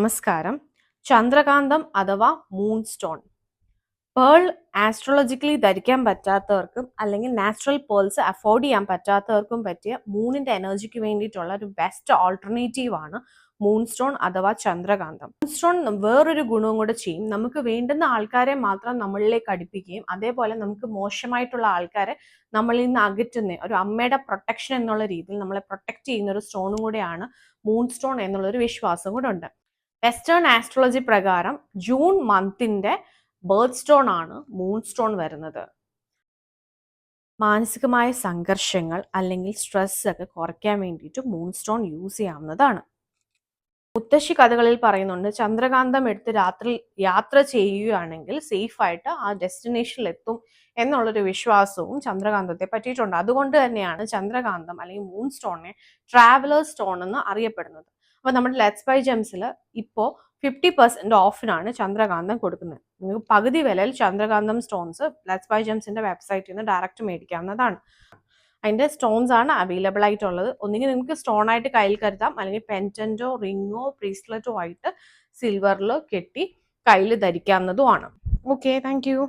നമസ്കാരം. ചന്ദ്രകാന്തം അഥവാ moon stone. Pearl ആസ്ട്രോളജിക്കലി ധരിക്കാൻ പറ്റാത്തവർക്കും അല്ലെങ്കിൽ നാച്ചുറൽ പേൾസ് അഫോർഡ് ചെയ്യാൻ പറ്റാത്തവർക്കും പറ്റിയ മൂണിന്റെ എനർജിക്ക് വേണ്ടിയിട്ടുള്ള ഒരു ബെസ്റ്റ് ഓൾട്ടർനേറ്റീവ് ആണ് മൂൺ സ്റ്റോൺ അഥവാ ചന്ദ്രകാന്തം. മൂൺ സ്റ്റോൺ വേറൊരു ഗുണവും കൂടെ ചെയ്യും. നമുക്ക് വേണ്ടുന്ന ആൾക്കാരെ മാത്രം നമ്മളിലേക്ക് അടുപ്പിക്കുകയും അതേപോലെ നമുക്ക് മോശമായിട്ടുള്ള ആൾക്കാരെ നമ്മളിൽ നിന്ന് അകറ്റുന്ന ഒരു അമ്മയുടെ പ്രൊട്ടക്ഷൻ എന്നുള്ള രീതിയിൽ നമ്മളെ പ്രൊട്ടക്ട് ചെയ്യുന്ന ഒരു സ്റ്റോണും കൂടെയാണ് മൂൺ സ്റ്റോൺ എന്നുള്ളൊരു വിശ്വാസം കൂടെ ഉണ്ട്. വെസ്റ്റേൺ ആസ്ട്രോളജി പ്രകാരം ജൂൺ മന്തിന്റെ ബേർത്ത് സ്റ്റോൺ ആണ് മൂൺ സ്റ്റോൺ വരുന്നത്. മാനസികമായ സംഘർഷങ്ങൾ അല്ലെങ്കിൽ സ്ട്രെസ് ഒക്കെ കുറയ്ക്കാൻ വേണ്ടിയിട്ട് മൂൺ സ്റ്റോൺ യൂസ് ചെയ്യാവുന്നതാണ്. മുത്തശ്ശി കഥകളിൽ പറയുന്നുണ്ട്, ചന്ദ്രകാന്തം എടുത്ത് രാത്രി യാത്ര ചെയ്യുകയാണെങ്കിൽ സേഫ് ആയിട്ട് ആ ഡെസ്റ്റിനേഷനിൽ എത്തും എന്നുള്ളൊരു വിശ്വാസവും ചന്ദ്രകാന്തത്തെ പറ്റിയിട്ടുണ്ട്. അതുകൊണ്ട് തന്നെയാണ് ചന്ദ്രകാന്തം അല്ലെങ്കിൽ മൂൺ സ്റ്റോണിനെ ട്രാവലർ സ്റ്റോൺ എന്ന് അറിയപ്പെടുന്നത്. അപ്പൊ നമ്മുടെ ലെറ്റ്സ് ബൈ ജെംസിൽ ഇപ്പോൾ 50% ഓഫിനാണ് ചന്ദ്രകാന്തം കൊടുക്കുന്നത്. നിങ്ങൾക്ക് പകുതി വിലയിൽ ചന്ദ്രകാന്തം സ്റ്റോൺസ് ലെറ്റ്സ് ബൈ ജെംസിന്റെ വെബ്സൈറ്റിൽ നിന്ന് ഡയറക്റ്റ് മേടിക്കാവുന്നതാണ്. അതിന്റെ സ്റ്റോൺസ് ആണ് അവൈലബിൾ ആയിട്ടുള്ളത്. ഒന്നുകിൽ നിങ്ങൾക്ക് സ്റ്റോൺ ആയിട്ട് കയ്യിൽ കരുതാം, അല്ലെങ്കിൽ പെൻറ്റന്റോ റിങ്ങോ ബ്രേസ്ലെറ്റോ ആയിട്ട് സിൽവറിൽ കെട്ടി കയ്യിൽ ധരിക്കാവുന്നതുമാണ്. Okay, thank you.